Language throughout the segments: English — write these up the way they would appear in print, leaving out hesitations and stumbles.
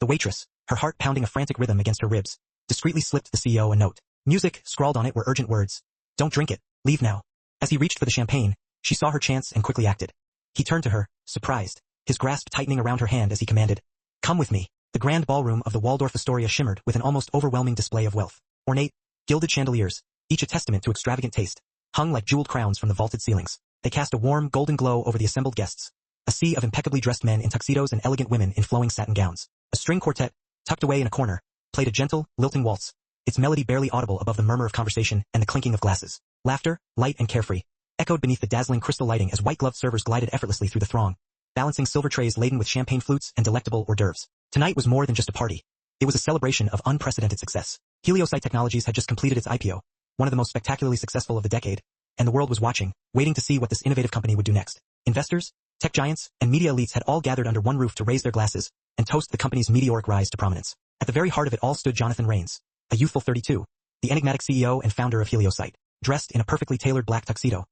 The waitress, her heart pounding a frantic rhythm against her ribs, discreetly slipped the CEO a note. Music, scrawled on it, were urgent words. Don't drink it. Leave now. As he reached for the champagne, she saw her chance and quickly acted. He turned to her, surprised, his grasp tightening around her hand as he commanded. Come with me. The grand ballroom of the Waldorf Astoria shimmered with an almost overwhelming display of wealth. Ornate, gilded chandeliers, each a testament to extravagant taste, hung like jeweled crowns from the vaulted ceilings. They cast a warm, golden glow over the assembled guests. A sea of impeccably dressed men in tuxedos and elegant women in flowing satin gowns. A string quartet, tucked away in a corner, played a gentle, lilting waltz, its melody barely audible above the murmur of conversation and the clinking of glasses. Laughter, light and carefree, echoed beneath the dazzling crystal lighting as white-gloved servers glided effortlessly through the throng, balancing silver trays laden with champagne flutes and delectable hors d'oeuvres. Tonight was more than just a party. It was a celebration of unprecedented success. Heliosite Technologies had just completed its IPO, one of the most spectacularly successful of the decade, and the world was watching, waiting to see what this innovative company would do next. Investors, tech giants, and media elites had all gathered under one roof to raise their glasses and toast the company's meteoric rise to prominence. At the very heart of it all stood Jonathan Rains, a youthful 32, the enigmatic CEO and founder of Heliosite, dressed in a perfectly tailored black tuxedo.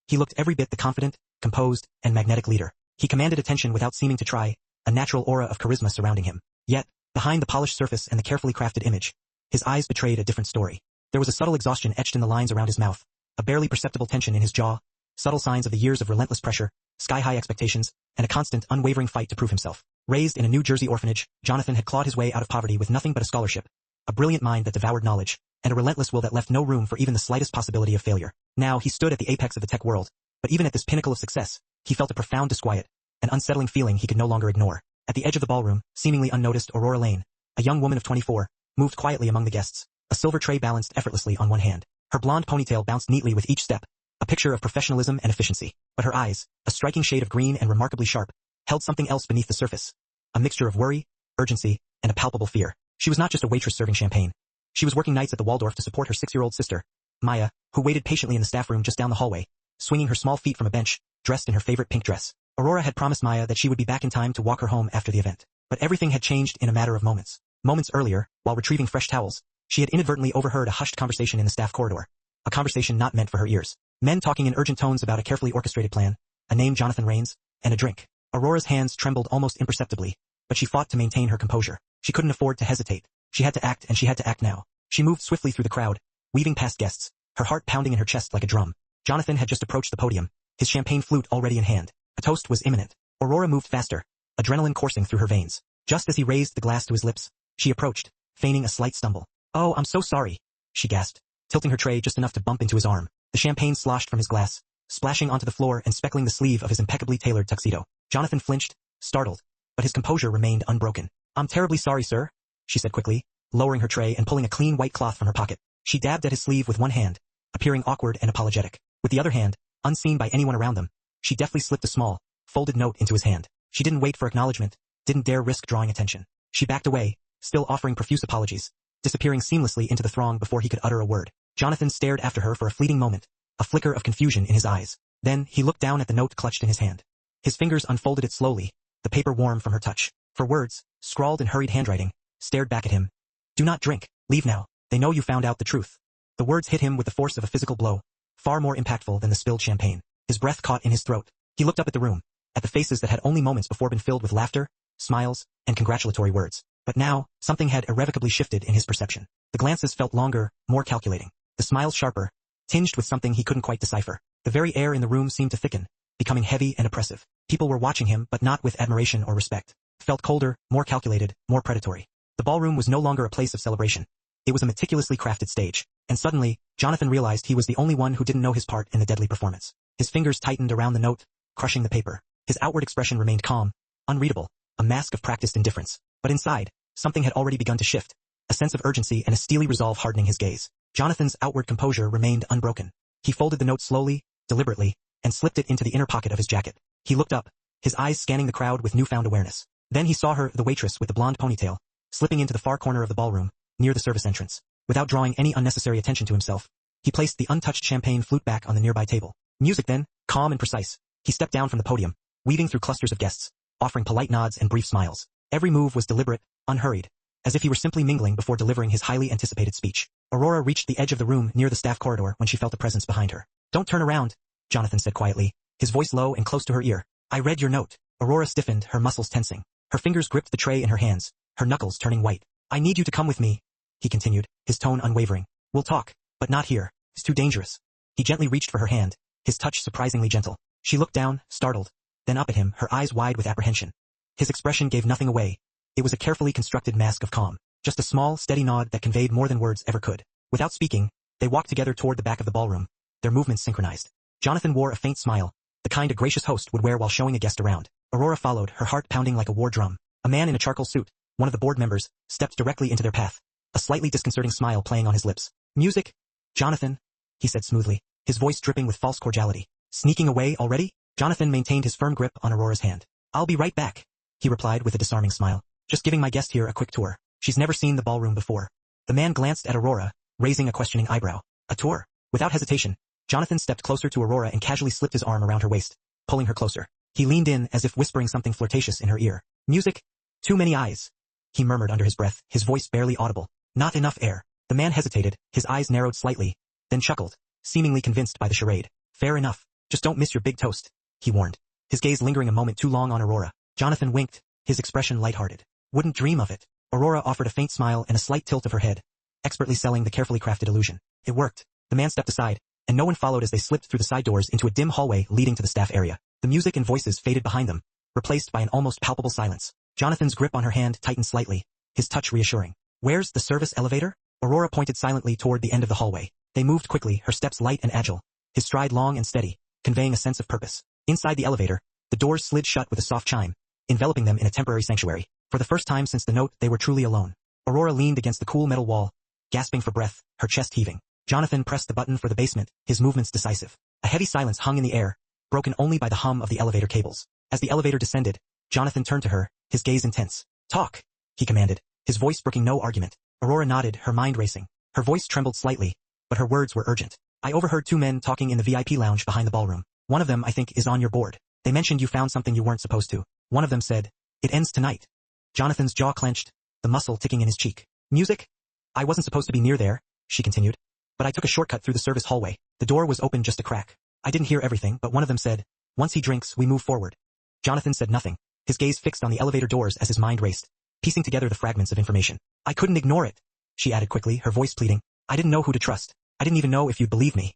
He looked every bit the confident, composed, and magnetic leader. He commanded attention without seeming to try, a natural aura of charisma surrounding him. Yet, behind the polished surface and the carefully crafted image, his eyes betrayed a different story. There was a subtle exhaustion etched in the lines around his mouth, a barely perceptible tension in his jaw, subtle signs of the years of relentless pressure, sky-high expectations, and a constant, unwavering fight to prove himself. Raised in a New Jersey orphanage, Jonathan had clawed his way out of poverty with nothing but a scholarship, a brilliant mind that devoured knowledge, and a relentless will that left no room for even the slightest possibility of failure. Now he stood at the apex of the tech world, but even at this pinnacle of success, he felt a profound disquiet, an unsettling feeling he could no longer ignore. At the edge of the ballroom, seemingly unnoticed, Aurora Lane, a young woman of 24, moved quietly among the guests, a silver tray balanced effortlessly on one hand. Her blonde ponytail bounced neatly with each step, a picture of professionalism and efficiency. But her eyes, a striking shade of green and remarkably sharp, held something else beneath the surface, a mixture of worry, urgency, and a palpable fear. She was not just a waitress serving champagne. She was working nights at the Waldorf to support her 6-year-old sister, Maya, who waited patiently in the staff room just down the hallway, swinging her small feet from a bench, dressed in her favorite pink dress. Aurora had promised Maya that she would be back in time to walk her home after the event. But everything had changed in a matter of moments. Moments earlier, while retrieving fresh towels, she had inadvertently overheard a hushed conversation in the staff corridor, a conversation not meant for her ears. Men talking in urgent tones about a carefully orchestrated plan, a name Jonathan Rains, and a drink. Aurora's hands trembled almost imperceptibly, but she fought to maintain her composure. She couldn't afford to hesitate. She had to act, and she had to act now. She moved swiftly through the crowd, weaving past guests, her heart pounding in her chest like a drum. Jonathan had just approached the podium, his champagne flute already in hand. A toast was imminent. Aurora moved faster, adrenaline coursing through her veins. Just as he raised the glass to his lips, she approached, feigning a slight stumble. "Oh, I'm so sorry," she gasped, tilting her tray just enough to bump into his arm. The champagne sloshed from his glass, splashing onto the floor and speckling the sleeve of his impeccably tailored tuxedo. Jonathan flinched, startled, but his composure remained unbroken. "I'm terribly sorry, sir," she said quickly, lowering her tray and pulling a clean white cloth from her pocket. She dabbed at his sleeve with one hand, appearing awkward and apologetic. With the other hand, unseen by anyone around them, she deftly slipped a small, folded note into his hand. She didn't wait for acknowledgement, didn't dare risk drawing attention. She backed away, still offering profuse apologies, disappearing seamlessly into the throng before he could utter a word. Jonathan stared after her for a fleeting moment, a flicker of confusion in his eyes. Then he looked down at the note clutched in his hand. His fingers unfolded it slowly, the paper warm from her touch. For words, scrawled in hurried handwriting, stared back at him. "Do not drink. Leave now. They know you found out the truth." The words hit him with the force of a physical blow, far more impactful than the spilled champagne. His breath caught in his throat. He looked up at the room, at the faces that had only moments before been filled with laughter, smiles, and congratulatory words. But now, something had irrevocably shifted in his perception. The glances felt longer, more calculating. The smiles sharper, tinged with something he couldn't quite decipher. The very air in the room seemed to thicken, becoming heavy and oppressive. People were watching him, but not with admiration or respect. It felt colder, more calculated, more predatory. The ballroom was no longer a place of celebration. It was a meticulously crafted stage. And suddenly, Jonathan realized he was the only one who didn't know his part in the deadly performance. His fingers tightened around the note, crushing the paper. His outward expression remained calm, unreadable, a mask of practiced indifference. But inside, something had already begun to shift, a sense of urgency and a steely resolve hardening his gaze. Jonathan's outward composure remained unbroken. He folded the note slowly, deliberately, and slipped it into the inner pocket of his jacket. He looked up, his eyes scanning the crowd with newfound awareness. Then he saw her, the waitress with the blonde ponytail, slipping into the far corner of the ballroom, near the service entrance. Without drawing any unnecessary attention to himself, he placed the untouched champagne flute back on the nearby table. Music then, calm and precise. He stepped down from the podium, weaving through clusters of guests, offering polite nods and brief smiles. Every move was deliberate, unhurried, as if he were simply mingling before delivering his highly anticipated speech. Aurora reached the edge of the room near the staff corridor when she felt a presence behind her. "Don't turn around," Jonathan said quietly, his voice low and close to her ear. "I read your note." Aurora stiffened, her muscles tensing. Her fingers gripped the tray in her hands, her knuckles turning white. I need you to come with me, he continued, his tone unwavering. We'll talk, but not here. It's too dangerous. He gently reached for her hand, his touch surprisingly gentle. She looked down, startled, then up at him, her eyes wide with apprehension. His expression gave nothing away. It was a carefully constructed mask of calm, just a small, steady nod that conveyed more than words ever could. Without speaking, they walked together toward the back of the ballroom, their movements synchronized. Jonathan wore a faint smile, the kind a gracious host would wear while showing a guest around. Aurora followed, her heart pounding like a war drum. A man in a charcoal suit, one of the board members, stepped directly into their path, a slightly disconcerting smile playing on his lips. Music? Jonathan, he said smoothly, his voice dripping with false cordiality. Sneaking away already? Jonathan maintained his firm grip on Aurora's hand. I'll be right back, he replied with a disarming smile. Just giving my guest here a quick tour. She's never seen the ballroom before. The man glanced at Aurora, raising a questioning eyebrow. A tour? Without hesitation, Jonathan stepped closer to Aurora and casually slipped his arm around her waist, pulling her closer. He leaned in as if whispering something flirtatious in her ear. Music? Too many eyes, he murmured under his breath, his voice barely audible. Not enough air. The man hesitated, his eyes narrowed slightly, then chuckled, seemingly convinced by the charade. Fair enough. Just don't miss your big toast, he warned, his gaze lingering a moment too long on Aurora. Jonathan winked, his expression lighthearted. Wouldn't dream of it. Aurora offered a faint smile and a slight tilt of her head, expertly selling the carefully crafted illusion. It worked. The man stepped aside, and no one followed as they slipped through the side doors into a dim hallway leading to the staff area. The music and voices faded behind them, replaced by an almost palpable silence. Jonathan's grip on her hand tightened slightly, his touch reassuring. Where's the service elevator? Aurora pointed silently toward the end of the hallway. They moved quickly, her steps light and agile, his stride long and steady, conveying a sense of purpose. Inside the elevator, the doors slid shut with a soft chime, enveloping them in a temporary sanctuary. For the first time since the note, they were truly alone. Aurora leaned against the cool metal wall, gasping for breath, her chest heaving. Jonathan pressed the button for the basement, his movements decisive. A heavy silence hung in the air, broken only by the hum of the elevator cables. As the elevator descended, Jonathan turned to her, his gaze intense. Talk, he commanded, his voice brooking no argument. Aurora nodded, her mind racing. Her voice trembled slightly, but her words were urgent. I overheard two men talking in the VIP lounge behind the ballroom. One of them, I think, is on your board. They mentioned you found something you weren't supposed to. One of them said, it ends tonight. Jonathan's jaw clenched, the muscle ticking in his cheek. Music? I wasn't supposed to be near there, she continued. But I took a shortcut through the service hallway. The door was open just a crack. I didn't hear everything, but one of them said, once he drinks, we move forward. Jonathan said nothing, his gaze fixed on the elevator doors as his mind raced, piecing together the fragments of information. I couldn't ignore it, she added quickly, her voice pleading. I didn't know who to trust. I didn't even know if you'd believe me.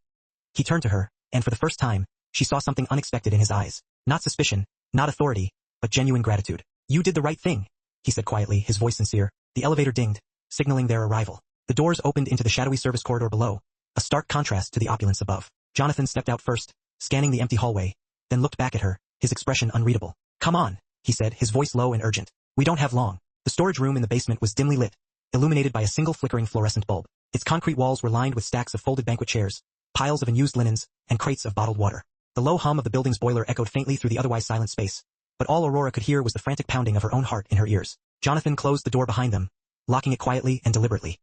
He turned to her, and for the first time, she saw something unexpected in his eyes. Not suspicion, not authority, but genuine gratitude. You did the right thing, he said quietly, his voice sincere. The elevator dinged, signaling their arrival. The doors opened into the shadowy service corridor below, a stark contrast to the opulence above. Jonathan stepped out first, scanning the empty hallway, then looked back at her, his expression unreadable. Come on, he said, his voice low and urgent. We don't have long. The storage room in the basement was dimly lit, illuminated by a single flickering fluorescent bulb. Its concrete walls were lined with stacks of folded banquet chairs, piles of unused linens, and crates of bottled water. The low hum of the building's boiler echoed faintly through the otherwise silent space, but all Aurora could hear was the frantic pounding of her own heart in her ears. Jonathan closed the door behind them, locking it quietly and deliberately.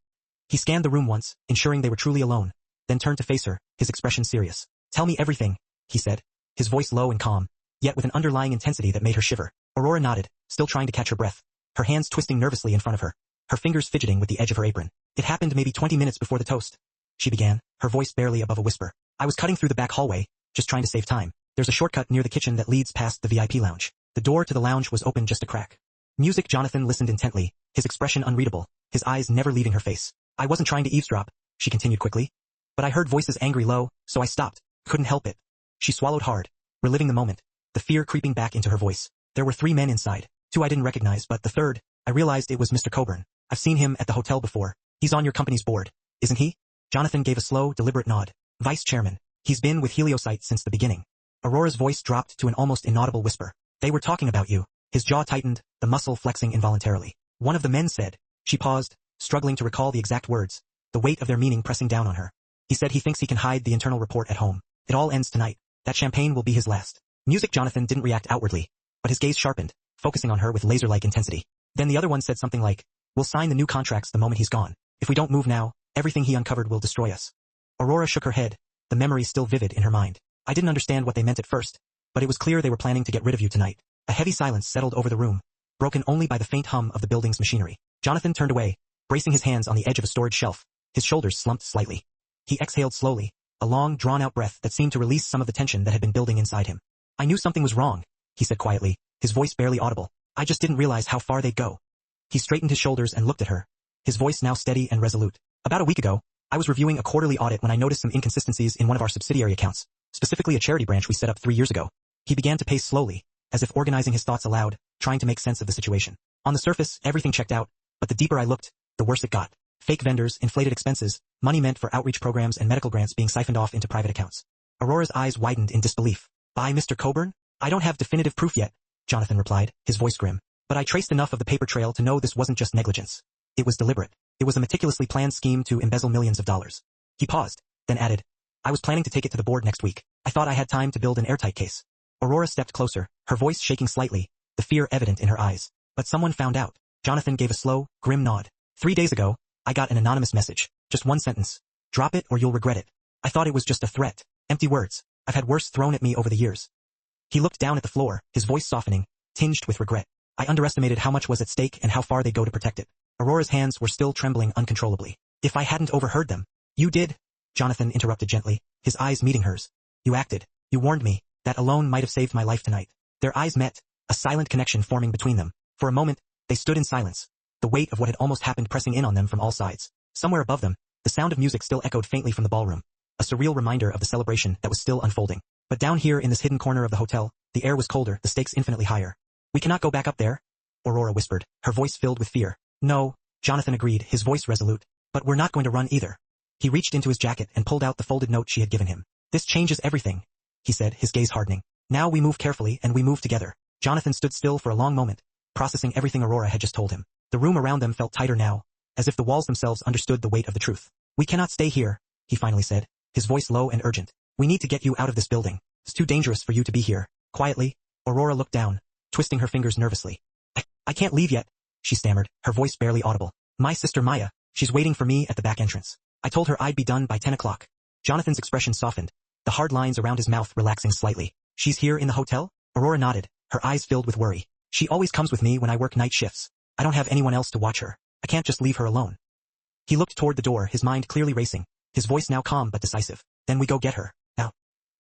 He scanned the room once, ensuring they were truly alone, then turned to face her, his expression serious. Tell me everything, he said, his voice low and calm, yet with an underlying intensity that made her shiver. Aurora nodded, still trying to catch her breath, her hands twisting nervously in front of her, her fingers fidgeting with the edge of her apron. It happened maybe 20 minutes before the toast, she began, her voice barely above a whisper. I was cutting through the back hallway, just trying to save time. There's a shortcut near the kitchen that leads past the VIP lounge. The door to the lounge was open just a crack. Music. Jonathan listened intently, his expression unreadable, his eyes never leaving her face. I wasn't trying to eavesdrop, she continued quickly. But I heard voices angry low, so I stopped. Couldn't help it. She swallowed hard, reliving the moment, the fear creeping back into her voice. There were 3 men inside, 2 I didn't recognize, but the third, I realized it was Mr. Coburn. I've seen him at the hotel before. He's on your company's board, isn't he? Jonathan gave a slow, deliberate nod. Vice chairman. He's been with Heliosite since the beginning. Aurora's voice dropped to an almost inaudible whisper. They were talking about you. His jaw tightened, the muscle flexing involuntarily. One of the men said. She paused, struggling to recall the exact words, the weight of their meaning pressing down on her. He said he thinks he can hide the internal report at home. It all ends tonight. That champagne will be his last. Music. Jonathan didn't react outwardly, but his gaze sharpened, focusing on her with laser-like intensity. Then the other one said something like, we'll sign the new contracts the moment he's gone. If we don't move now, everything he uncovered will destroy us. Aurora shook her head, the memory still vivid in her mind. I didn't understand what they meant at first, but it was clear they were planning to get rid of you tonight. A heavy silence settled over the room, broken only by the faint hum of the building's machinery. Jonathan turned away, bracing his hands on the edge of a storage shelf, his shoulders slumped slightly. He exhaled slowly, a long, drawn-out breath that seemed to release some of the tension that had been building inside him. I knew something was wrong, he said quietly, his voice barely audible. I just didn't realize how far they'd go. He straightened his shoulders and looked at her, his voice now steady and resolute. About a week ago, I was reviewing a quarterly audit when I noticed some inconsistencies in one of our subsidiary accounts, specifically a charity branch we set up 3 years ago. He began to pace slowly, as if organizing his thoughts aloud, trying to make sense of the situation. On the surface, everything checked out, but the deeper I looked, the worse it got. Fake vendors, inflated expenses, money meant for outreach programs and medical grants being siphoned off into private accounts. Aurora's eyes widened in disbelief. By Mr. Coburn? I don't have definitive proof yet, Jonathan replied, his voice grim. But I traced enough of the paper trail to know this wasn't just negligence. It was deliberate. It was a meticulously planned scheme to embezzle millions of dollars. He paused, then added, I was planning to take it to the board next week. I thought I had time to build an airtight case. Aurora stepped closer, her voice shaking slightly, the fear evident in her eyes. But someone found out. Jonathan gave a slow, grim nod. 3 days ago, I got an anonymous message. Just one sentence. Drop it or you'll regret it. I thought it was just a threat. Empty words. I've had worse thrown at me over the years. He looked down at the floor, his voice softening, tinged with regret. I underestimated how much was at stake and how far they'd go to protect it. Aurora's hands were still trembling uncontrollably. If I hadn't overheard them. You did, Jonathan interrupted gently, his eyes meeting hers. You acted. You warned me. That alone might have saved my life tonight. Their eyes met, a silent connection forming between them. For a moment, they stood in silence, the weight of what had almost happened pressing in on them from all sides. Somewhere above them, the sound of music still echoed faintly from the ballroom, a surreal reminder of the celebration that was still unfolding. But down here in this hidden corner of the hotel, the air was colder, the stakes infinitely higher. We cannot go back up there, Aurora whispered, her voice filled with fear. No, Jonathan agreed, his voice resolute. But we're not going to run either. He reached into his jacket and pulled out the folded note she had given him. This changes everything, he said, his gaze hardening. Now we move carefully and we move together. Jonathan stood still for a long moment, processing everything Aurora had just told him. The room around them felt tighter now, as if the walls themselves understood the weight of the truth. We cannot stay here, he finally said, his voice low and urgent. We need to get you out of this building. It's too dangerous for you to be here. Quietly, Aurora looked down, twisting her fingers nervously. I can't leave yet, she stammered, her voice barely audible. My sister Maya, she's waiting for me at the back entrance. I told her I'd be done by 10 o'clock. Jonathan's expression softened, the hard lines around his mouth relaxing slightly. She's here in the hotel? Aurora nodded, her eyes filled with worry. She always comes with me when I work night shifts. I don't have anyone else to watch her. I can't just leave her alone. He looked toward the door, his mind clearly racing, his voice now calm but decisive. Then we go get her. Now.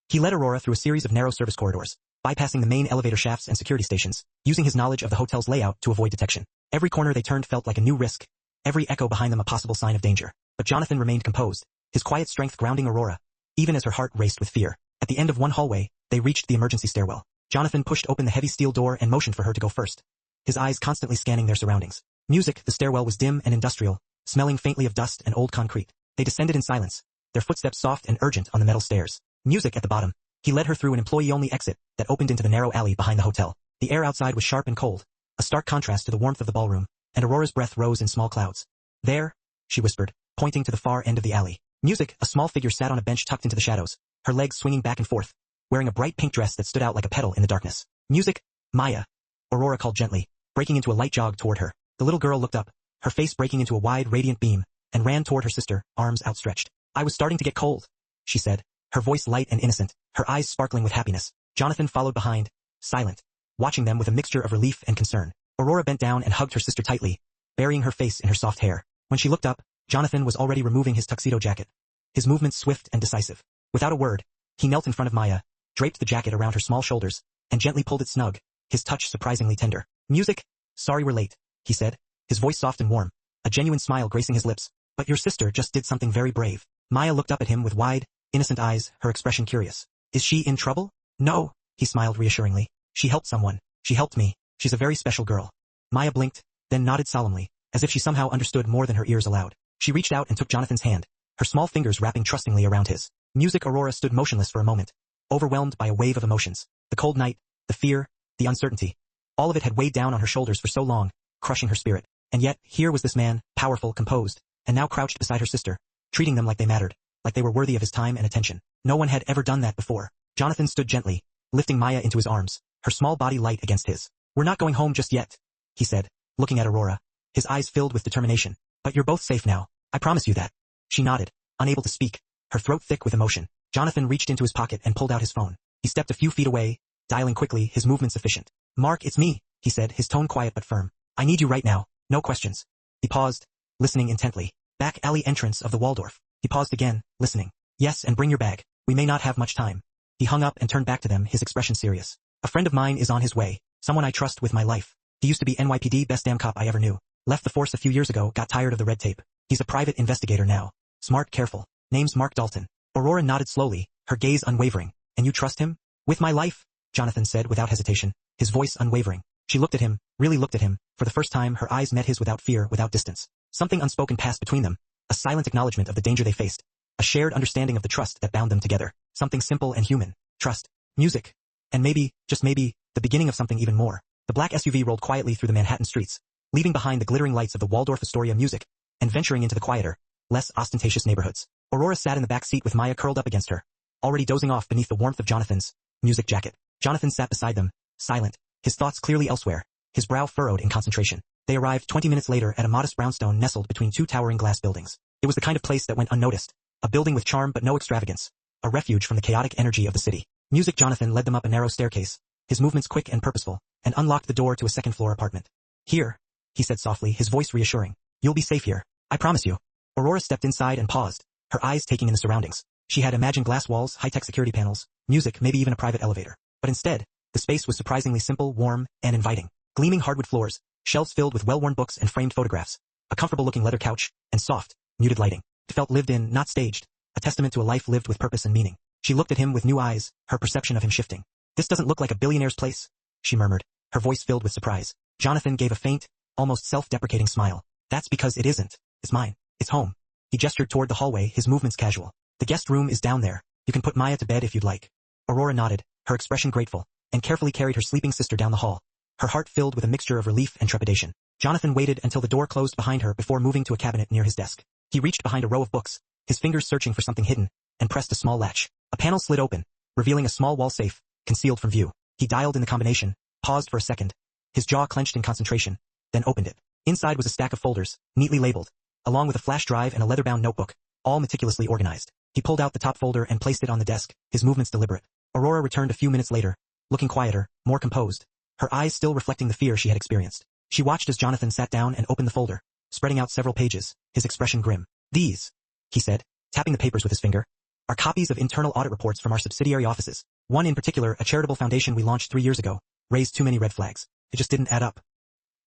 He led Aurora through a series of narrow service corridors, bypassing the main elevator shafts and security stations, using his knowledge of the hotel's layout to avoid detection. Every corner they turned felt like a new risk, every echo behind them a possible sign of danger. But Jonathan remained composed, his quiet strength grounding Aurora, even as her heart raced with fear. At the end of one hallway, they reached the emergency stairwell. Jonathan pushed open the heavy steel door and motioned for her to go first, his eyes constantly scanning their surroundings. Music, the stairwell was dim and industrial, smelling faintly of dust and old concrete. They descended in silence, their footsteps soft and urgent on the metal stairs. Music at the bottom. He led her through an employee-only exit that opened into the narrow alley behind the hotel. The air outside was sharp and cold, a stark contrast to the warmth of the ballroom, and Aurora's breath rose in small clouds. There, she whispered, pointing to the far end of the alley. Music, a small figure sat on a bench tucked into the shadows, her legs swinging back and forth, wearing a bright pink dress that stood out like a petal in the darkness. Music, Maya, Aurora called gently, breaking into a light jog toward her. The little girl looked up, her face breaking into a wide, radiant beam, and ran toward her sister, arms outstretched. I was starting to get cold, she said, her voice light and innocent, her eyes sparkling with happiness. Jonathan followed behind, silent, watching them with a mixture of relief and concern. Aurora bent down and hugged her sister tightly, burying her face in her soft hair. When she looked up, Jonathan was already removing his tuxedo jacket, his movements swift and decisive. Without a word, he knelt in front of Maya, draped the jacket around her small shoulders, and gently pulled it snug, his touch surprisingly tender. Music, sorry we're late, he said, his voice soft and warm, a genuine smile gracing his lips. But your sister just did something very brave. Maya looked up at him with wide, innocent eyes, her expression curious. Is she in trouble? No, he smiled reassuringly. She helped someone. She helped me. She's a very special girl. Maya blinked, then nodded solemnly, as if she somehow understood more than her ears allowed. She reached out and took Jonathan's hand, her small fingers wrapping trustingly around his. Music. Aurora stood motionless for a moment, overwhelmed by a wave of emotions. The cold night, the fear, the uncertainty. All of it had weighed down on her shoulders for so long, crushing her spirit. And yet, here was this man, powerful, composed, and now crouched beside her sister, treating them like they mattered, like they were worthy of his time and attention. No one had ever done that before. Jonathan stood gently, lifting Maya into his arms, her small body light against his. We're not going home just yet, he said, looking at Aurora, his eyes filled with determination. But you're both safe now. I promise you that. She nodded, unable to speak, her throat thick with emotion. Jonathan reached into his pocket and pulled out his phone. He stepped a few feet away, dialing quickly, his movements efficient. Mark, it's me, he said, his tone quiet but firm. I need you right now. No questions. He paused, listening intently. Back alley entrance of the Waldorf. He paused again, listening. Yes, and bring your bag. We may not have much time. He hung up and turned back to them, his expression serious. A friend of mine is on his way, someone I trust with my life. He used to be NYPD best damn cop I ever knew. Left the force a few years ago, got tired of the red tape. He's a private investigator now. Smart, careful. Name's Mark Dalton. Aurora nodded slowly, her gaze unwavering. And you trust him? With my life? Jonathan said without hesitation, his voice unwavering. She looked at him, really looked at him. For the first time her eyes met his without fear, without distance. Something unspoken passed between them. A silent acknowledgement of the danger they faced. A shared understanding of the trust that bound them together. Something simple and human. Trust. Music. And maybe, just maybe, the beginning of something even more. The black SUV rolled quietly through the Manhattan streets, leaving behind the glittering lights of the Waldorf Astoria music, and venturing into the quieter, less ostentatious neighborhoods. Aurora sat in the back seat with Maya curled up against her, already dozing off beneath the warmth of Jonathan's music jacket. Jonathan sat beside them, silent, his thoughts clearly elsewhere, his brow furrowed in concentration. They arrived 20 minutes later at a modest brownstone nestled between two towering glass buildings. It was the kind of place that went unnoticed, a building with charm but no extravagance, a refuge from the chaotic energy of the city. Music. Jonathan led them up a narrow staircase, his movements quick and purposeful, and unlocked the door to a second-floor apartment. Here, he said softly, his voice reassuring. You'll be safe here, I promise you. Aurora stepped inside and paused, her eyes taking in the surroundings. She had imagined glass walls, high-tech security panels, music, maybe even a private elevator. But instead, the space was surprisingly simple, warm, and inviting. Gleaming hardwood floors, shelves filled with well-worn books and framed photographs, a comfortable-looking leather couch, and soft, muted lighting. It felt lived in, not staged, a testament to a life lived with purpose and meaning. She looked at him with new eyes, her perception of him shifting. This doesn't look like a billionaire's place, she murmured, her voice filled with surprise. Jonathan gave a faint, almost self-deprecating smile. That's because it isn't. It's mine. It's home. He gestured toward the hallway, his movements casual. The guest room is down there. You can put Maya to bed if you'd like. Aurora nodded, her expression grateful, and carefully carried her sleeping sister down the hall, her heart filled with a mixture of relief and trepidation. Jonathan waited until the door closed behind her before moving to a cabinet near his desk. He reached behind a row of books, his fingers searching for something hidden, and pressed a small latch. A panel slid open, revealing a small wall safe, concealed from view. He dialed in the combination, paused for a second, his jaw clenched in concentration, then opened it. Inside was a stack of folders, neatly labeled, along with a flash drive and a leather-bound notebook, all meticulously organized. He pulled out the top folder and placed it on the desk, his movements deliberate. Aurora returned a few minutes later, looking quieter, more composed, her eyes still reflecting the fear she had experienced. She watched as Jonathan sat down and opened the folder, spreading out several pages, his expression grim. These, he said, tapping the papers with his finger, are copies of internal audit reports from our subsidiary offices. One in particular, a charitable foundation we launched 3 years ago, raised too many red flags. It just didn't add up.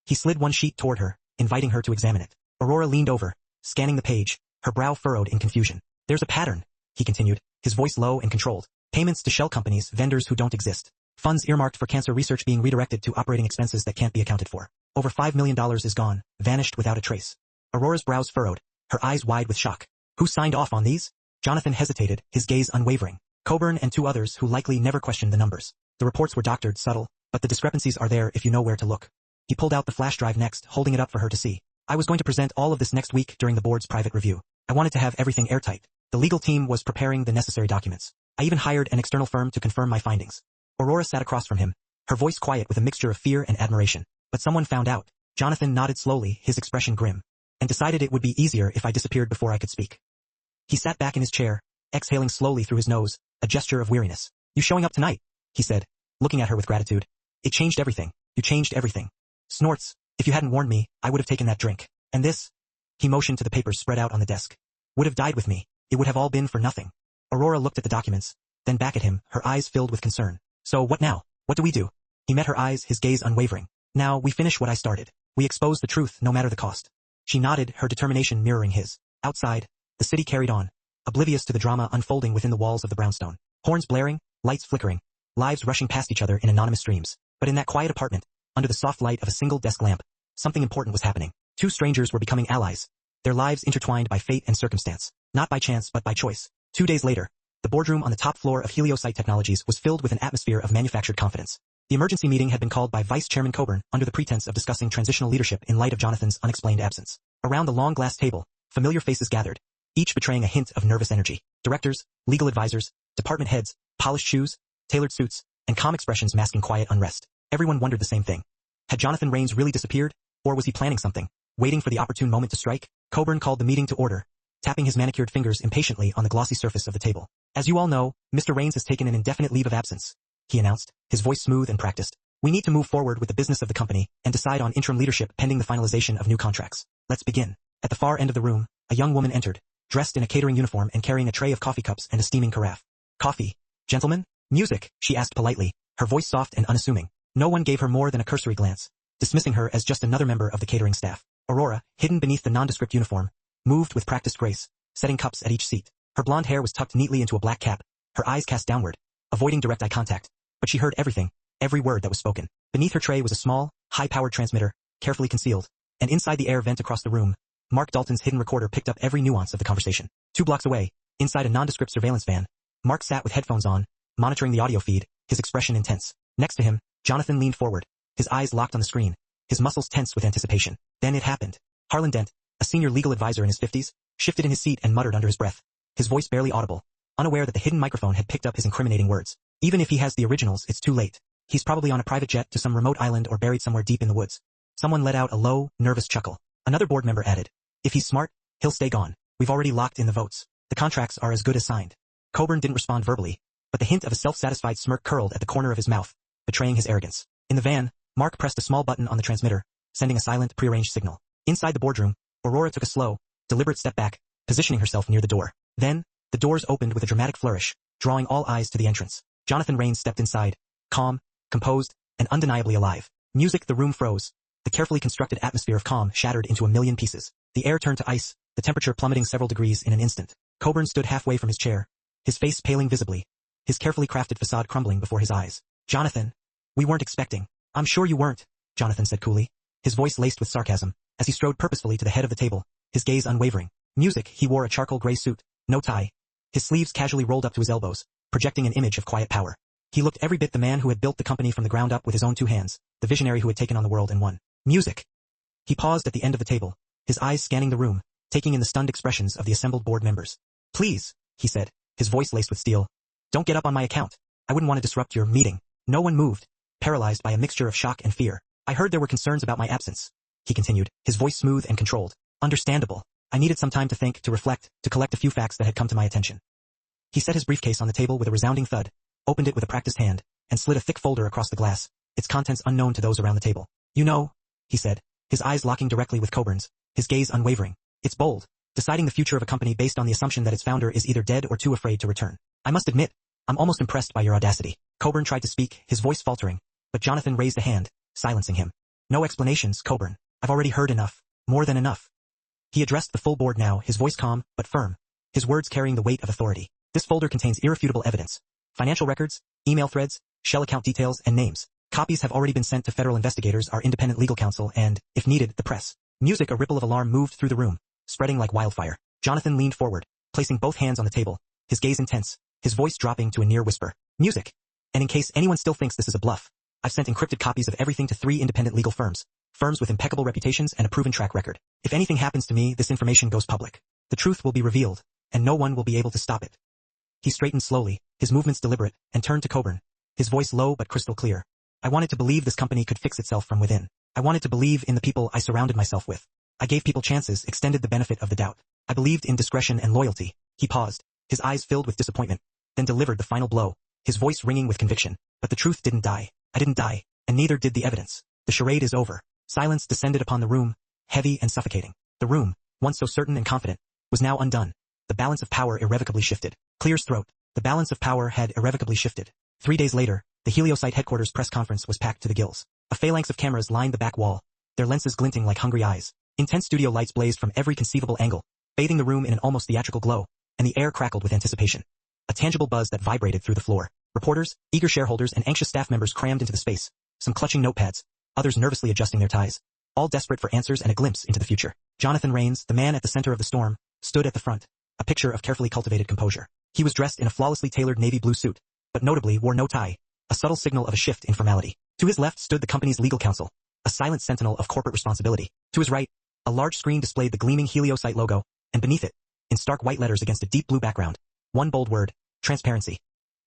He slid one sheet toward her, inviting her to examine it. Aurora leaned over, scanning the page, her brow furrowed in confusion. There's a pattern, he continued, his voice low and controlled. Payments to shell companies, vendors who don't exist. Funds earmarked for cancer research being redirected to operating expenses that can't be accounted for. Over $5 million is gone, vanished without a trace. Aurora's brows furrowed, her eyes wide with shock. Who signed off on these? Jonathan hesitated, his gaze unwavering. Coburn and 2 others who likely never questioned the numbers. The reports were doctored, subtle, but the discrepancies are there if you know where to look. He pulled out the flash drive next, holding it up for her to see. I was going to present all of this next week during the board's private review. I wanted to have everything airtight. The legal team was preparing the necessary documents. I even hired an external firm to confirm my findings. Aurora sat across from him, her voice quiet with a mixture of fear and admiration. But someone found out. Jonathan nodded slowly, his expression grim, and decided it would be easier if I disappeared before I could speak. He sat back in his chair, exhaling slowly through his nose, a gesture of weariness. You showing up tonight? He said, looking at her with gratitude. It changed everything. You changed everything. Snorts. If you hadn't warned me, I would have taken that drink. And this? He motioned to the papers spread out on the desk. Would have died with me. It would have all been for nothing. Aurora looked at the documents, then back at him, her eyes filled with concern. So what now? What do we do? He met her eyes, his gaze unwavering. Now, we finish what I started. We expose the truth, no matter the cost. She nodded, her determination mirroring his. Outside, the city carried on, oblivious to the drama unfolding within the walls of the brownstone. Horns blaring, lights flickering, lives rushing past each other in anonymous streams. But in that quiet apartment, under the soft light of a single desk lamp, something important was happening. 2 strangers were becoming allies, their lives intertwined by fate and circumstance, not by chance but by choice. 2 days later, the boardroom on the top floor of Heliosite Technologies was filled with an atmosphere of manufactured confidence. The emergency meeting had been called by Vice Chairman Coburn under the pretense of discussing transitional leadership in light of Jonathan's unexplained absence. Around the long glass table, familiar faces gathered, each betraying a hint of nervous energy. Directors, legal advisors, department heads, polished shoes, tailored suits, and calm expressions masking quiet unrest. Everyone wondered the same thing. Had Jonathan Raines really disappeared, or was he planning something, waiting for the opportune moment to strike? Coburn called the meeting to order, tapping his manicured fingers impatiently on the glossy surface of the table. As you all know, Mr. Raines has taken an indefinite leave of absence, he announced, his voice smooth and practiced. We need to move forward with the business of the company and decide on interim leadership pending the finalization of new contracts. Let's begin. At the far end of the room, a young woman entered, dressed in a catering uniform and carrying a tray of coffee cups and a steaming carafe. Coffee, gentlemen? Music, she asked politely, her voice soft and unassuming. No one gave her more than a cursory glance, dismissing her as just another member of the catering staff. Aurora, hidden beneath the nondescript uniform, moved with practiced grace, setting cups at each seat. Her blonde hair was tucked neatly into a black cap, her eyes cast downward, avoiding direct eye contact, but she heard everything, every word that was spoken. Beneath her tray was a small, high-powered transmitter, carefully concealed, and inside the air vent across the room, Mark Dalton's hidden recorder picked up every nuance of the conversation. 2 blocks away, inside a nondescript surveillance van, Mark sat with headphones on, monitoring the audio feed, his expression intense. Next to him, Jonathan leaned forward, his eyes locked on the screen, his muscles tense with anticipation. Then it happened. Harlan Dent, a senior legal advisor in his 50s, shifted in his seat and muttered under his breath, his voice barely audible, unaware that the hidden microphone had picked up his incriminating words. Even if he has the originals, it's too late. He's probably on a private jet to some remote island or buried somewhere deep in the woods. Someone let out a low, nervous chuckle. Another board member added, if he's smart, he'll stay gone. We've already locked in the votes. The contracts are as good as signed. Coburn didn't respond verbally, but the hint of a self-satisfied smirk curled at the corner of his mouth, betraying his arrogance. In the van, Mark pressed a small button on the transmitter, sending a silent, prearranged signal. Inside the boardroom, Aurora took a slow, deliberate step back, positioning herself near the door. Then, the doors opened with a dramatic flourish, drawing all eyes to the entrance. Jonathan Raines stepped inside, calm, composed, and undeniably alive. Music, the room froze. The carefully constructed atmosphere of calm shattered into a million pieces. The air turned to ice, the temperature plummeting several degrees in an instant. Coburn stood halfway from his chair, his face paling visibly, his carefully crafted facade crumbling before his eyes. Jonathan, we weren't expecting. I'm sure you weren't, Jonathan said coolly, his voice laced with sarcasm, as he strode purposefully to the head of the table, his gaze unwavering. Music, he wore a charcoal gray suit, no tie, his sleeves casually rolled up to his elbows, projecting an image of quiet power. He looked every bit the man who had built the company from the ground up with his own 2 hands, the visionary who had taken on the world and won. Music. He paused at the end of the table, his eyes scanning the room, taking in the stunned expressions of the assembled board members. Please, he said, his voice laced with steel. Don't get up on my account. I wouldn't want to disrupt your meeting. No one moved, paralyzed by a mixture of shock and fear. I heard there were concerns about my absence, he continued, his voice smooth and controlled. Understandable. I needed some time to think, to reflect, to collect a few facts that had come to my attention. He set his briefcase on the table with a resounding thud, opened it with a practiced hand, and slid a thick folder across the glass, its contents unknown to those around the table. You know, he said, his eyes locking directly with Coburn's, his gaze unwavering. It's bold, deciding the future of a company based on the assumption that its founder is either dead or too afraid to return. I must admit, I'm almost impressed by your audacity. Coburn tried to speak, his voice faltering, but Jonathan raised a hand, silencing him. No explanations, Coburn. I've already heard enough. More than enough. He addressed the full board now, his voice calm, but firm, his words carrying the weight of authority. This folder contains irrefutable evidence. Financial records, email threads, shell account details, and names. Copies have already been sent to federal investigators, our independent legal counsel, and, if needed, the press. Music, a ripple of alarm moved through the room, spreading like wildfire. Jonathan leaned forward, placing both hands on the table, his gaze intense, his voice dropping to a near whisper. Music. And in case anyone still thinks this is a bluff, I've sent encrypted copies of everything to 3 independent legal firms with impeccable reputations and a proven track record. If anything happens to me, this information goes public. The truth will be revealed, and no one will be able to stop it. He straightened slowly, his movements deliberate, and turned to Coburn, his voice low but crystal clear. I wanted to believe this company could fix itself from within. I wanted to believe in the people I surrounded myself with. I gave people chances, extended the benefit of the doubt. I believed in discretion and loyalty. He paused, his eyes filled with disappointment, then delivered the final blow, his voice ringing with conviction. But the truth didn't die. I didn't die, and neither did the evidence. The charade is over. Silence descended upon the room, heavy and suffocating. The room, once so certain and confident, was now undone. The balance of power irrevocably shifted. Clear's throat. The balance of power had irrevocably shifted. 3 days later, the Heliosite headquarters press conference was packed to the gills. A phalanx of cameras lined the back wall, their lenses glinting like hungry eyes. Intense studio lights blazed from every conceivable angle, bathing the room in an almost theatrical glow, and the air crackled with anticipation. A tangible buzz that vibrated through the floor. Reporters, eager shareholders, and anxious staff members crammed into the space, some clutching notepads, others nervously adjusting their ties, all desperate for answers and a glimpse into the future. Jonathan Raines, the man at the center of the storm, stood at the front, a picture of carefully cultivated composure. He was dressed in a flawlessly tailored navy blue suit, but notably wore no tie, a subtle signal of a shift in formality. To his left stood the company's legal counsel, a silent sentinel of corporate responsibility. To his right, a large screen displayed the gleaming Heliosite logo, and beneath it, in stark white letters against a deep blue background, one bold word: transparency.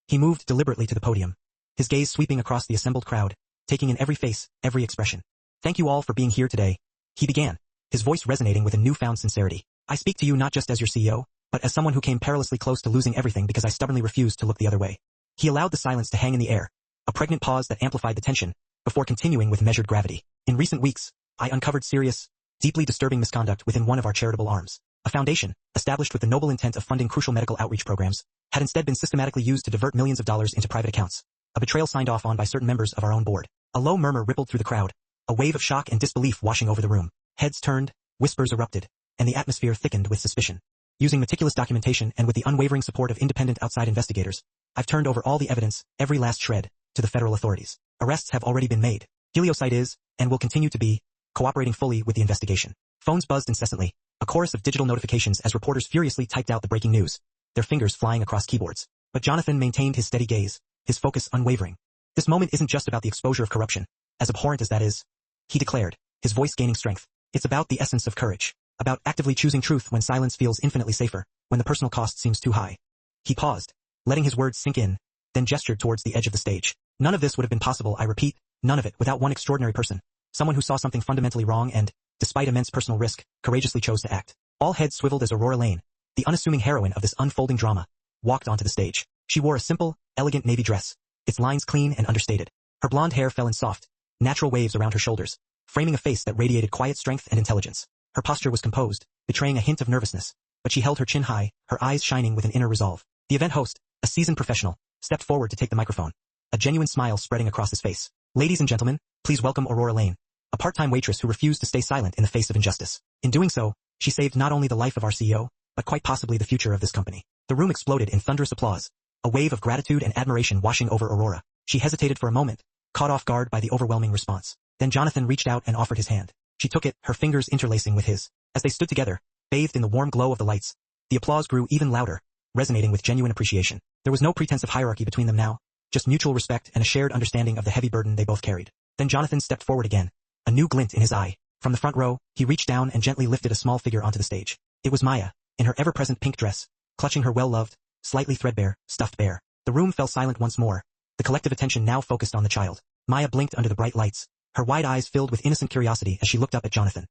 He moved deliberately to the podium, his gaze sweeping across the assembled crowd, taking in every face, every expression. Thank you all for being here today, he began, his voice resonating with a newfound sincerity. I speak to you not just as your CEO, but as someone who came perilously close to losing everything because I stubbornly refused to look the other way. He allowed the silence to hang in the air, a pregnant pause that amplified the tension, before continuing with measured gravity. In recent weeks, I uncovered serious, deeply disturbing misconduct within one of our charitable arms. A foundation, established with the noble intent of funding crucial medical outreach programs, had instead been systematically used to divert millions of dollars into private accounts. A betrayal signed off on by certain members of our own board. A low murmur rippled through the crowd, a wave of shock and disbelief washing over the room. Heads turned, whispers erupted, and the atmosphere thickened with suspicion. Using meticulous documentation and with the unwavering support of independent outside investigators, I've turned over all the evidence, every last shred, to the federal authorities. Arrests have already been made. Heliosite is, and will continue to be, cooperating fully with the investigation. Phones buzzed incessantly, a chorus of digital notifications as reporters furiously typed out the breaking news, their fingers flying across keyboards. But Jonathan maintained his steady gaze, his focus unwavering. This moment isn't just about the exposure of corruption, as abhorrent as that is, he declared, his voice gaining strength. It's about the essence of courage, about actively choosing truth when silence feels infinitely safer, when the personal cost seems too high. He paused, letting his words sink in, then gestured towards the edge of the stage. None of this would have been possible, I repeat, none of it, without one extraordinary person, someone who saw something fundamentally wrong and, despite immense personal risk, courageously chose to act. All heads swiveled as Aurora Lane, the unassuming heroine of this unfolding drama, walked onto the stage. She wore a simple, elegant navy dress, its lines clean and understated. Her blonde hair fell in soft, natural waves around her shoulders, framing a face that radiated quiet strength and intelligence. Her posture was composed, betraying a hint of nervousness, but she held her chin high, her eyes shining with an inner resolve. The event host, a seasoned professional, stepped forward to take the microphone, a genuine smile spreading across his face. Ladies and gentlemen, please welcome Aurora Lane, a part-time waitress who refused to stay silent in the face of injustice. In doing so, she saved not only the life of our CEO, but quite possibly the future of this company. The room exploded in thunderous applause, a wave of gratitude and admiration washing over Aurora. She hesitated for a moment, caught off guard by the overwhelming response. Then Jonathan reached out and offered his hand. She took it, her fingers interlacing with his. As they stood together, bathed in the warm glow of the lights, the applause grew even louder, resonating with genuine appreciation. There was no pretense of hierarchy between them now, just mutual respect and a shared understanding of the heavy burden they both carried. Then Jonathan stepped forward again, a new glint in his eye. From the front row, he reached down and gently lifted a small figure onto the stage. It was Maya, in her ever-present pink dress, clutching her well-loved, slightly threadbare, stuffed bear. The room fell silent once more, the collective attention now focused on the child. Maya blinked under the bright lights, her wide eyes filled with innocent curiosity as she looked up at Jonathan.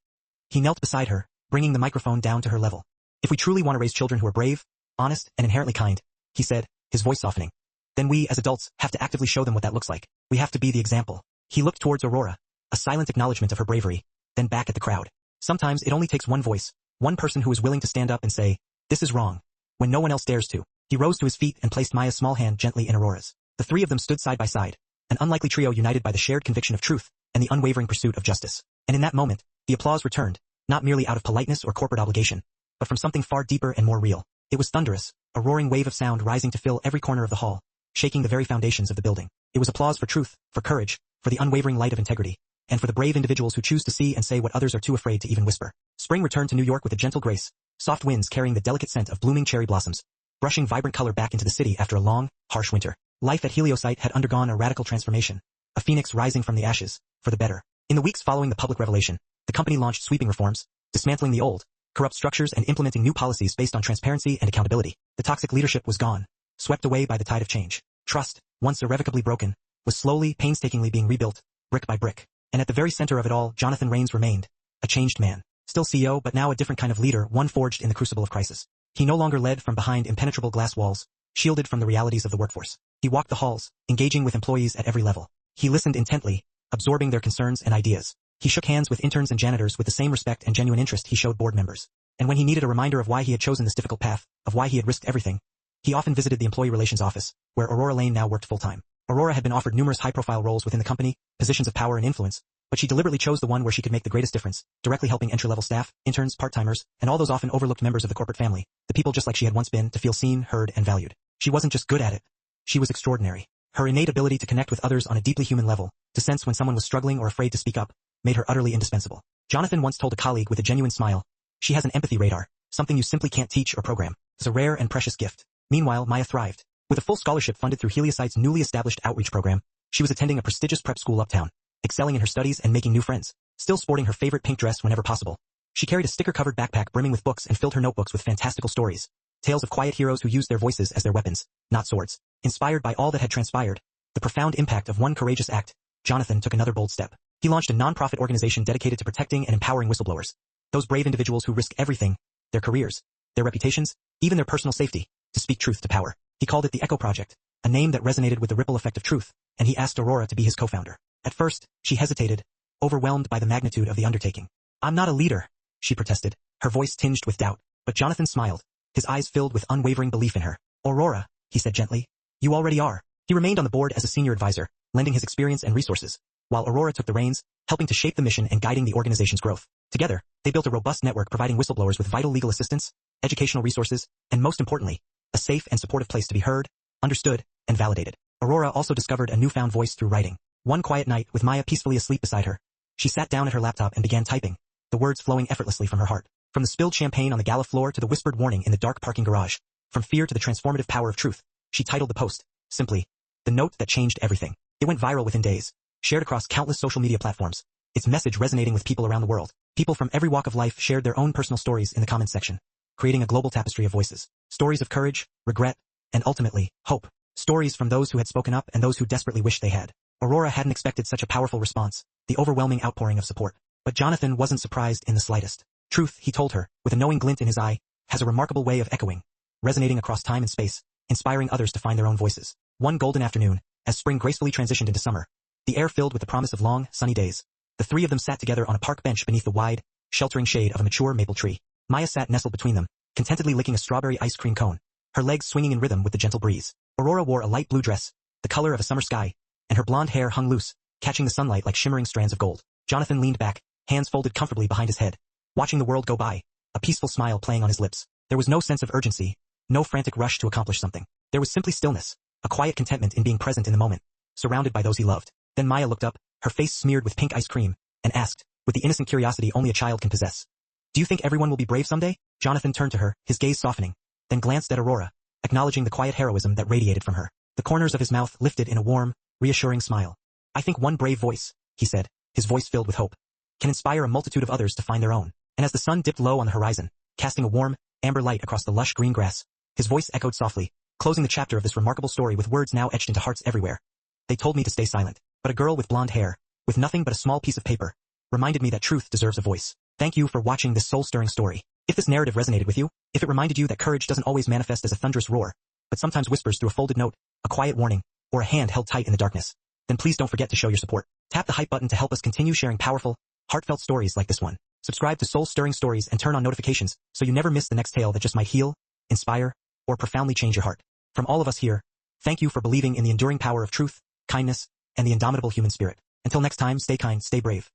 He knelt beside her, bringing the microphone down to her level. If we truly want to raise children who are brave, honest, and inherently kind, he said, his voice softening, then we, as adults, have to actively show them what that looks like. We have to be the example. He looked towards Aurora, a silent acknowledgement of her bravery, then back at the crowd. Sometimes it only takes one voice, one person who is willing to stand up and say, this is wrong, when no one else dares to. He rose to his feet and placed Maya's small hand gently in Aurora's. The three of them stood side by side, an unlikely trio united by the shared conviction of truth and the unwavering pursuit of justice. And in that moment, the applause returned, not merely out of politeness or corporate obligation, but from something far deeper and more real. It was thunderous, a roaring wave of sound rising to fill every corner of the hall, shaking the very foundations of the building. It was applause for truth, for courage, for the unwavering light of integrity, and for the brave individuals who choose to see and say what others are too afraid to even whisper. Spring returned to New York with a gentle grace, soft winds carrying the delicate scent of blooming cherry blossoms, brushing vibrant color back into the city after a long, harsh winter. Life at Heliosite had undergone a radical transformation, a phoenix rising from the ashes, for the better. In the weeks following the public revelation, the company launched sweeping reforms, dismantling the old, corrupt structures and implementing new policies based on transparency and accountability. The toxic leadership was gone, swept away by the tide of change. Trust, once irrevocably broken, was slowly, painstakingly being rebuilt, brick by brick. And at the very center of it all, Jonathan Raines remained, a changed man. Still CEO, but now a different kind of leader, one forged in the crucible of crisis. He no longer led from behind impenetrable glass walls, shielded from the realities of the workforce. He walked the halls, engaging with employees at every level. He listened intently, absorbing their concerns and ideas. He shook hands with interns and janitors with the same respect and genuine interest he showed board members. And when he needed a reminder of why he had chosen this difficult path, of why he had risked everything, he often visited the employee relations office, where Aurora Lane now worked full-time. Aurora had been offered numerous high-profile roles within the company, positions of power and influence, but she deliberately chose the one where she could make the greatest difference, directly helping entry-level staff, interns, part-timers, and all those often overlooked members of the corporate family, the people just like she had once been, to feel seen, heard, and valued. She wasn't just good at it. She was extraordinary. Her innate ability to connect with others on a deeply human level, to sense when someone was struggling or afraid to speak up, made her utterly indispensable. Jonathan once told a colleague with a genuine smile, she has an empathy radar, something you simply can't teach or program. It's a rare and precious gift. Meanwhile, Maya thrived. With a full scholarship funded through Heliosite's newly established outreach program, she was attending a prestigious prep school uptown, excelling in her studies and making new friends, still sporting her favorite pink dress whenever possible. She carried a sticker-covered backpack brimming with books and filled her notebooks with fantastical stories, tales of quiet heroes who used their voices as their weapons, not swords. Inspired by all that had transpired, the profound impact of one courageous act, Jonathan took another bold step. He launched a non-profit organization dedicated to protecting and empowering whistleblowers, those brave individuals who risk everything, their careers, their reputations, even their personal safety, to speak truth to power. He called it the Echo Project, a name that resonated with the ripple effect of truth, and he asked Aurora to be his co-founder. At first, she hesitated, overwhelmed by the magnitude of the undertaking. I'm not a leader, she protested, her voice tinged with doubt, but Jonathan smiled, his eyes filled with unwavering belief in her. Aurora, he said gently, you already are. He remained on the board as a senior advisor, lending his experience and resources, while Aurora took the reins, helping to shape the mission and guiding the organization's growth. Together, they built a robust network providing whistleblowers with vital legal assistance, educational resources, and most importantly, a safe and supportive place to be heard, understood, and validated. Aurora also discovered a newfound voice through writing. One quiet night, with Maya peacefully asleep beside her, she sat down at her laptop and began typing, the words flowing effortlessly from her heart. From the spilled champagne on the gala floor to the whispered warning in the dark parking garage, from fear to the transformative power of truth, she titled the post, simply, "The Note That Changed Everything." It went viral within days, shared across countless social media platforms, its message resonating with people around the world. People from every walk of life shared their own personal stories in the comments section, creating a global tapestry of voices. Stories of courage, regret, and ultimately, hope. Stories from those who had spoken up and those who desperately wished they had. Aurora hadn't expected such a powerful response, the overwhelming outpouring of support. But Jonathan wasn't surprised in the slightest. Truth, he told her, with a knowing glint in his eye, has a remarkable way of echoing, resonating across time and space, inspiring others to find their own voices. One golden afternoon, as spring gracefully transitioned into summer, the air filled with the promise of long, sunny days, the three of them sat together on a park bench beneath the wide, sheltering shade of a mature maple tree. Maya sat nestled between them, contentedly licking a strawberry ice cream cone, her legs swinging in rhythm with the gentle breeze. Aurora wore a light blue dress, the color of a summer sky, and her blonde hair hung loose, catching the sunlight like shimmering strands of gold. Jonathan leaned back, hands folded comfortably behind his head, watching the world go by, a peaceful smile playing on his lips. There was no sense of urgency, no frantic rush to accomplish something. There was simply stillness, a quiet contentment in being present in the moment, surrounded by those he loved. Then Maya looked up, her face smeared with pink ice cream, and asked, with the innocent curiosity only a child can possess, "Do you think everyone will be brave someday?" Jonathan turned to her, his gaze softening, then glanced at Aurora, acknowledging the quiet heroism that radiated from her. The corners of his mouth lifted in a warm, reassuring smile. "I think one brave voice," he said, his voice filled with hope, "can inspire a multitude of others to find their own." And as the sun dipped low on the horizon, casting a warm, amber light across the lush green grass, his voice echoed softly, closing the chapter of this remarkable story with words now etched into hearts everywhere. "They told me to stay silent, but a girl with blonde hair, with nothing but a small piece of paper, reminded me that truth deserves a voice. Thank you for watching this soul-stirring story. If this narrative resonated with you, if it reminded you that courage doesn't always manifest as a thunderous roar, but sometimes whispers through a folded note, a quiet warning, or a hand held tight in the darkness, then please don't forget to show your support. Tap the hype button to help us continue sharing powerful, heartfelt stories like this one. Subscribe to Soul-Stirring Stories and turn on notifications so you never miss the next tale that just might heal, inspire, or profoundly change your heart. From all of us here, thank you for believing in the enduring power of truth, kindness, and the indomitable human spirit. Until next time, stay kind, stay brave.